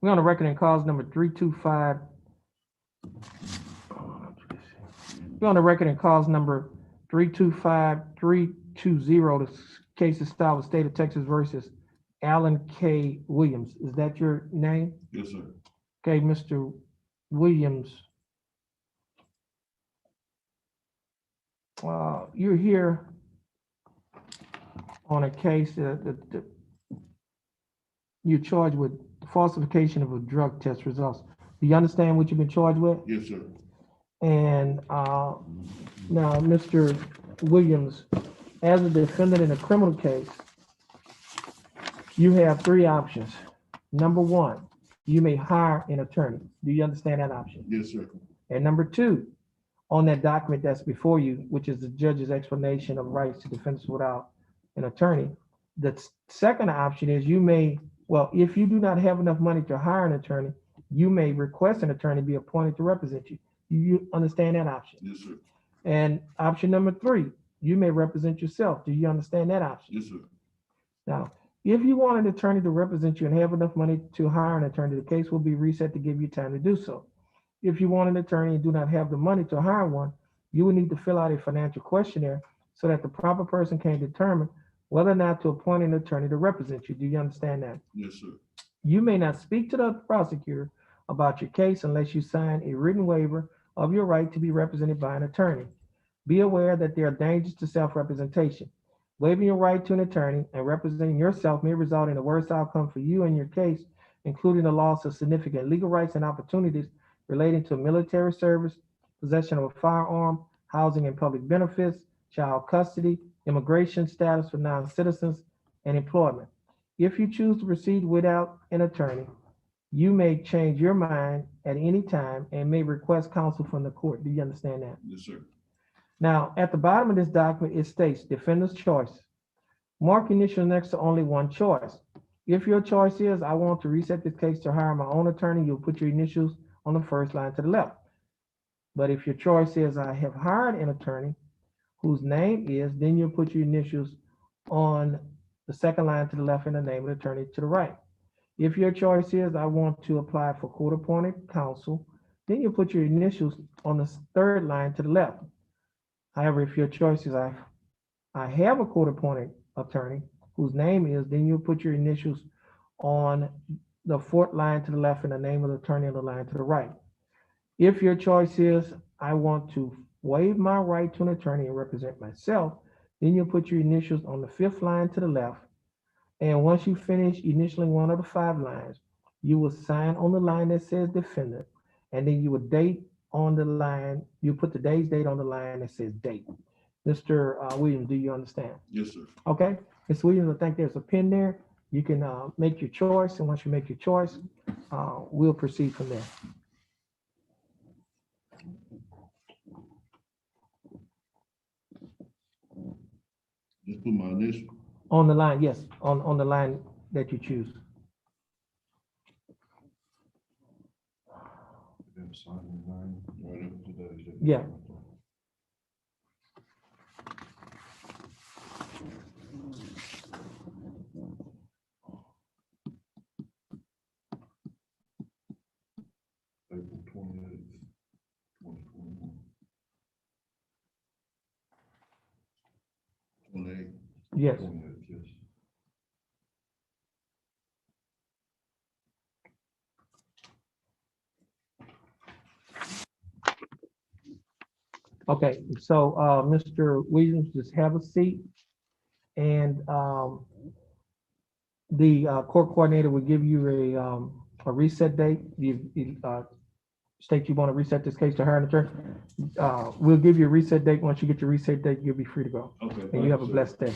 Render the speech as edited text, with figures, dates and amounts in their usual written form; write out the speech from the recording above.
We're on the record in cause number 325. We're on the record in cause number 325320. The case is styled with State of Texas versus Alan K. Williams. Is that your name? Yes, sir. Okay, Mr. Williams. You're here on a case that you're charged with falsification of a drug test results. Do you understand what you've been charged with? Yes, sir. And now, Mr. Williams, as a defendant in a criminal case, you have three options. Number one, you may hire an attorney. Do you understand that option? Yes, sir. And number two, on that document that's before you, which is the judge's explanation of rights to defendants without an attorney, the second option is you may, well, if you do not have enough money to hire an attorney, you may request an attorney be appointed to represent you. You understand that option? Yes, sir. And option number three, you may represent yourself. Do you understand that option? Yes, sir. Now, if you want an attorney to represent you and have enough money to hire an attorney, the case will be reset to give you time to do so. If you want an attorney and do not have the money to hire one, you will need to fill out a financial questionnaire so that the proper person can determine whether or not to appoint an attorney to represent you. Do you understand that? Yes, sir. You may not speak to the prosecutor about your case unless you sign a written waiver of your right to be represented by an attorney. Be aware that there are dangers to self-representation. Waiving your right to an attorney and representing yourself may result in a worse outcome for you and your case, including the loss of significant legal rights and opportunities relating to military service, possession of a firearm, housing and public benefits, child custody, immigration status for non-citizens, and employment. If you choose to proceed without an attorney, you may change your mind at any time and may request counsel from the court. Do you understand that? Yes, sir. Now, at the bottom of this document, it states defendant's choice. Mark initial next to only one choice. If your choice is, I want to reset this case to hire my own attorney, you'll put your initials on the first line to the left. But if your choice is, I have hired an attorney whose name is, then you'll put your initials on the second line to the left and the name of the attorney to the right. If your choice is, I want to apply for court-appointed counsel, then you put your initials on the third line to the left. However, if your choice is, I have a court-appointed attorney whose name is, then you'll put your initials on the fourth line to the left and the name of the attorney on the line to the right. If your choice is, I want to waive my right to an attorney and represent myself, then you'll put your initials on the fifth line to the left. And once you finish initialing one of the 5 lines, you will sign on the line that says defendant, and then you will date on the line, you put the day's date on the line that says date. Mr. Williams, do you understand? Yes, sir. Okay, Ms. Williams, I think there's a pin there. You can make your choice, and once you make your choice, we'll proceed from there. Just put my initial. On the line, yes, on the line that you choose. Right up to that. Yeah. April 28th, 2021. 28th. Yes. 28th, yes. Okay, so Mr. Williams, just have a seat, and the court coordinator will give you a reset date. You state you want to reset this case to hire an attorney. We'll give you a reset date. Once you get your reset date, you'll be free to go. Okay. And you have a blessed day.